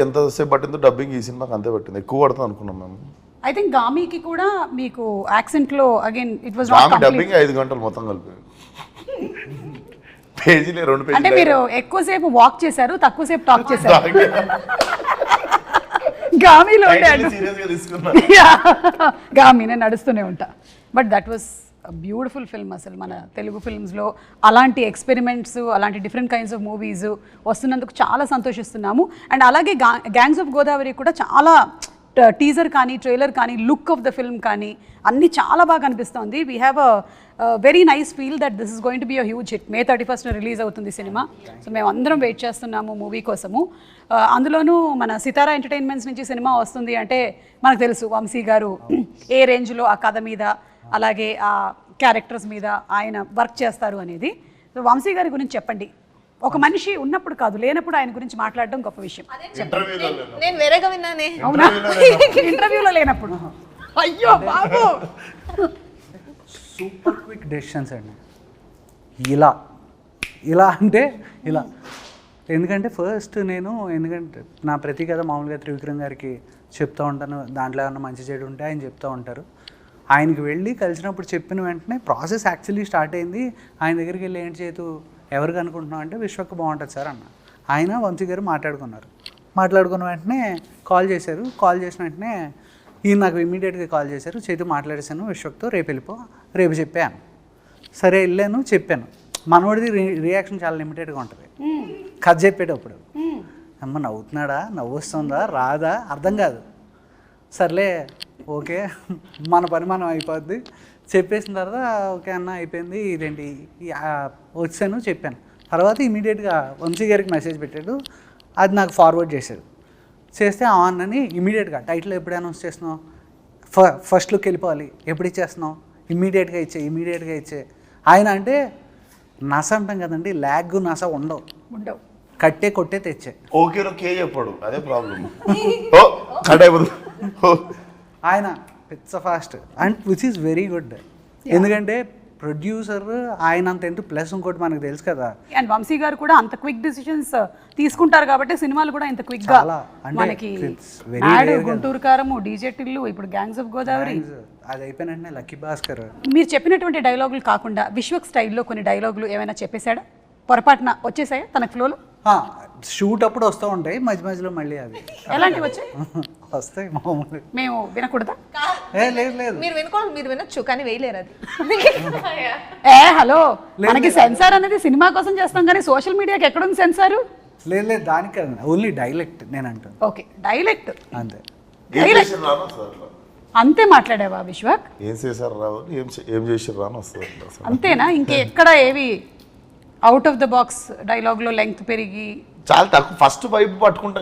ఎంతసేపు పట్టిందో డబ్బింగ్ ఈ సినిమాకి అంతే పట్టింది, ఎక్కువ పడుతుంది అనుకున్నాం మేము. ఐ థింక్ గామికి కూడా మీకు యాక్సెంట్ లో again it was Gaami dubbing 5 గంటలు మొత్తం కలిపి పేజీలే 2 పేజీలు. అంటే మీరు ఎక్కువసేపు వాక్ చేశారు, తక్కువసేపు టాక్ చేశారు. గామిలో సీరియస్గా తీసుకున్నా. గామి నేను నడుస్తూనే ఉంటా. But that was beautiful film. అసలు మన తెలుగు ఫిల్మ్స్లో అలాంటి ఎక్స్పెరిమెంట్స్, అలాంటి డిఫరెంట్ కైండ్స్ ఆఫ్ మూవీస్ వస్తున్నందుకు చాలా సంతోషిస్తున్నాము. అండ్ అలాగే గ్యాంగ్స్ ఆఫ్ గోదావరి కూడా చాలా టీజర్ కానీ ట్రైలర్ కానీ లుక్ ఆఫ్ ద ఫిల్మ్ కానీ అన్నీ చాలా బాగా అనిపిస్తుంది. We have a very nice feel that this is going to be a huge hit. May 31st release అవుతుంది సినిమా. సో మేము అందరం వెయిట్ చేస్తున్నాము మూవీ కోసము. అందులోనూ మన సితారా ఎంటర్టైన్మెంట్స్ నుంచి సినిమా వస్తుంది అంటే మనకు తెలుసు వంశీ గారు ఏ రేంజ్లో ఆ కథ మీద అలాగే ఆ క్యారెక్టర్స్ మీద ఆయన వర్క్ చేస్తారు అనేది. సో వంశీ గారి గురించి చెప్పండి. ఒక మనిషి ఉన్నప్పుడు కాదు, లేనప్పుడు ఆయన గురించి మాట్లాడడం గొప్ప విషయం. నేను వేరేగా విన్నానే. అవునా? ఇంటర్వ్యూలో లేనప్పుడు. అయ్యో బాబు, సూపర్ క్విక్ డెసిషన్స్ అండి. ఇలా అంటే ఇలా. ఎందుకంటే ఫస్ట్ ఎందుకంటే నా ప్రతి కథ మామూలుగా త్రివిక్రమ్ గారికి చెప్తూ ఉంటాను, దాంట్లో ఏమన్నా మంచి చెడు ఉంటే ఆయన చెప్తూ ఉంటారు. ఆయనకి వెళ్ళి కలిసినప్పుడు చెప్పిన వెంటనే ప్రాసెస్ యాక్చువల్లీ స్టార్ట్ అయింది. ఆయన దగ్గరికి వెళ్ళి ఏంటి చేతు ఎవరికి అనుకుంటున్నాం అంటే విశ్వక్ బాగుంటుంది సార్ అన్న. ఆయన వంశీ గారు మాట్లాడుకున్న వెంటనే కాల్ చేశారు. కాల్ చేసిన వెంటనే ఈయన నాకు ఇమీడియట్గా కాల్ చేశారు. చేతు మాట్లాడేశాను విశ్వక్తో, రేపు చెప్పాను. సరే వెళ్ళాను, చెప్పాను. మనోడిది రియాక్షన్ చాలా లిమిటెడ్గా ఉంటుంది. కథ చెప్పేటప్పుడు అమ్మ నవ్వుతున్నాడా, నవ్వు వస్తుందా, రాదా అర్థం కాదు. సర్లే ఓకే మన పని మనం అయిపోద్ది చెప్పేసిన తర్వాత ఓకే అన్న అయిపోయింది, ఇదేంటి వచ్చాను చెప్పాను. తర్వాత ఇమీడియట్గా వంశీ గారికి మెసేజ్ పెట్టాడు, అది నాకు ఫార్వర్డ్ చేశాడు. చేస్తే అన్నని ఇమీడియట్గా టైటిల్ ఎప్పుడు అనౌన్స్ చేస్తున్నావు, ఫస్ట్ లుక్ వెళ్ళిపోవాలి, ఎప్పుడు ఇచ్చేస్తున్నావు, ఇమీడియట్గా ఇచ్చే. ఆయన అంటే నస అంటాం కదండి, ల్యాగ్ నస ఉండవు, కట్టే కొట్టే తెచ్చే. ఓకే చెప్పాడు, అదే ప్రాబ్లం. ఆయన పిచ్చ fast and which is very good. ఎందుకంటే ప్రొడ్యూసర్ ఆయన అంత ఎంత ప్లస్ ఇంకోటి మనకు తెలుసు కదా. అండ్ వంశీ గారు కూడా అంత క్విక్ డిసిషన్స్ తీసుకుంటారు కాబట్టి సినిమాలు కూడా ఇంత క్విక్ గా మనకి గుంటూరు కారము, డీజే టిల్లు, ఇప్పుడు గ్యాంగ్స్ ఆఫ్ గోదావరి అది అయిపోయినట్టే లక్కీ భాస్కర్. మీరు చెప్పినటువంటి డైలాగులు కాకుండా విశ్వక్ స్టైల్లో కొన్ని డైలాగులు ఏమైనా చెప్పేశాడా, పొరపాటున వచ్చేసాయా తన ఫ్లోలో? షూట్ అప్పుడు వస్తూ ఉంటాయి, మధ్యలో మళ్ళీ అవి ఎలాంటివి వచ్చాయి? వస్తాయి మామూలు. మేము వినకూడదా? లేదు మీరు వినొచ్చు కానీ వేయలేరు అది. హలో, మనకి సెన్సార్ అనేది సినిమా కోసం చేస్తాం కానీ సోషల్ మీడియాకి ఎక్కడుంది సెన్సారు? లేదు దానికి కాదు, ఓన్లీ డైలెక్ట్ నేను అంటాను. ఓకే డైలెక్ట్ అంతే. అంతే మాట్లాడావా విశ్వక్? ఏం చేశారు రావు, ఏం చేసారు రాని వస్తుంది అంతేనా? ఇంకెక్కడ ఏవి out of the box dialogue లో లెంగ్త్ పెరిగి చాలా తక్కువ, ఫస్ట్ వైపు పట్టుకుంటాం